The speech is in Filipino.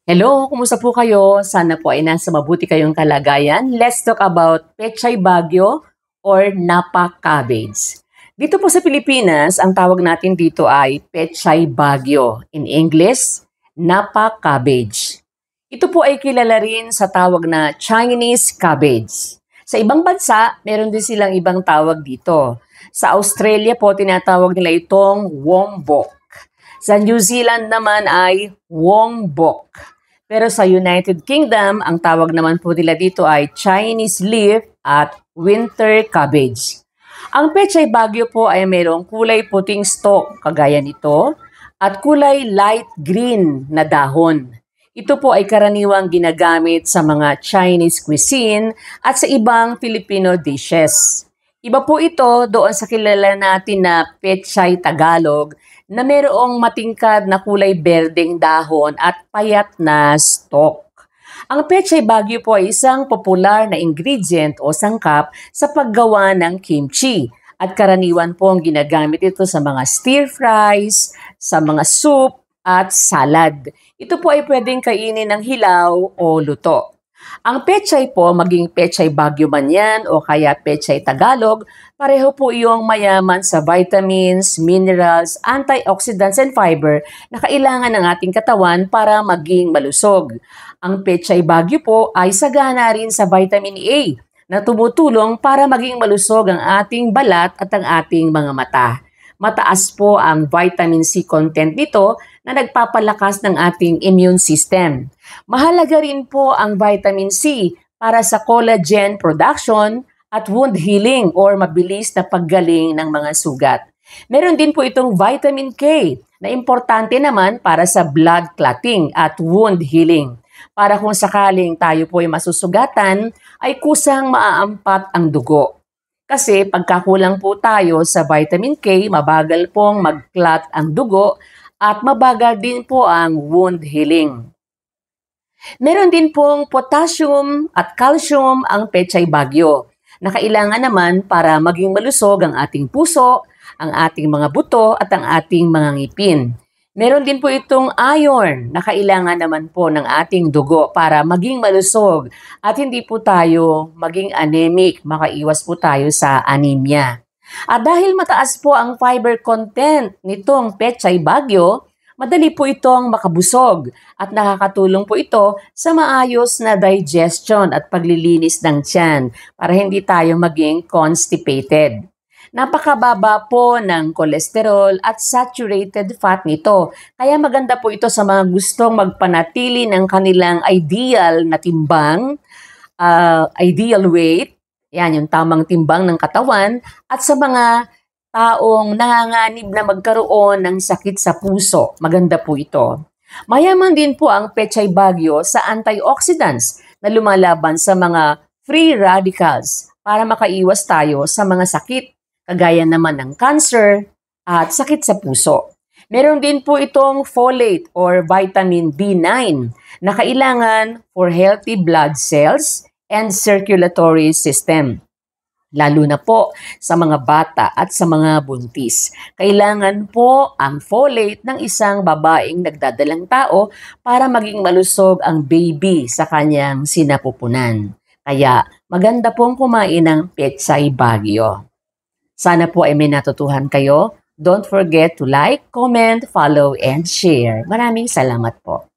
Hello, kumusta po kayo? Sana po ay nasa mabuti kayong kalagayan. Let's talk about Pechay Bagyo or Napa cabbage. Dito po sa Pilipinas, ang tawag natin dito ay Pechay Bagyo. In English, Napa cabbage. Ito po ay kilala rin sa tawag na Chinese cabbage. Sa ibang bansa, meron din silang ibang tawag dito. Sa Australia po, tinatawag nila itong wombok. Sa New Zealand naman ay wongbok. Pero sa United Kingdom, ang tawag naman po nila dito ay Chinese leaf at winter cabbage. Ang Pechay Bagyo po ay mayroong kulay puting stalk, kagaya nito, at kulay light green na dahon. Ito po ay karaniwang ginagamit sa mga Chinese cuisine at sa ibang Filipino dishes. Iba po ito doon sa kilala natin na Pechay Tagalog na mayroong matingkad na kulay berdeng dahon at payat na stalk. Ang Pechay Bagyo po ay isang popular na ingredient o sangkap sa paggawa ng kimchi at karaniwan po ang ginagamit ito sa mga stir fries, sa mga soup at salad. Ito po ay pwedeng kainin ng hilaw o luto. Ang pechay po, maging pechay Bagyo man yan o kaya pechay Tagalog, pareho po iyong mayaman sa vitamins, minerals, antioxidants, and fiber na kailangan ng ating katawan para maging malusog. Ang pechay Bagyo po ay sagana rin sa vitamin A na tumutulong para maging malusog ang ating balat at ang ating mga mata. Mataas po ang vitamin C content nito na nagpapalakas ng ating immune system. Mahalaga rin po ang vitamin C para sa collagen production at wound healing or mabilis na paggaling ng mga sugat. Meron din po itong vitamin K na importante naman para sa blood clotting at wound healing. Para kung sakaling tayo po ay masusugatan, ay kusang maaampat ang dugo. Kasi pagkakulang po tayo sa vitamin K, mabagal pong mag-clot ang dugo at mabagal din po ang wound healing. Meron din pong potassium at calcium ang Pechay Bagyo na kailangan naman para maging malusog ang ating puso, ang ating mga buto at ang ating mga ngipin. Meron din po itong iron na kailangan naman po ng ating dugo para maging malusog at hindi po tayo maging anemic, makaiwas po tayo sa anemia. At dahil mataas po ang fiber content nitong Pechay Bagyo, madali po itong makabusog at nakakatulong po ito sa maayos na digestion at paglilinis ng tiyan para hindi tayo maging constipated. Napakababa po ng kolesterol at saturated fat nito. Kaya maganda po ito sa mga gustong magpanatili ng kanilang ideal na timbang, ideal weight, yan yung tamang timbang ng katawan, at sa mga taong nanganganib na magkaroon ng sakit sa puso. Maganda po ito. Mayaman din po ang Pechay Bagyo sa antioxidants na lumalaban sa mga free radicals para makaiwas tayo sa mga sakit kagaya naman ng cancer at sakit sa puso. Meron din po itong folate or vitamin B9 na kailangan for healthy blood cells and circulatory system. Lalo na po sa mga bata at sa mga buntis. Kailangan po ang folate ng isang babaeng nagdadalang tao para maging malusog ang baby sa kanyang sinapupunan. Kaya maganda pong kumain ng Pechay Bagyo. Sana po ay may natutuhan kayo. Don't forget to like, comment, follow, and share. Maraming salamat po.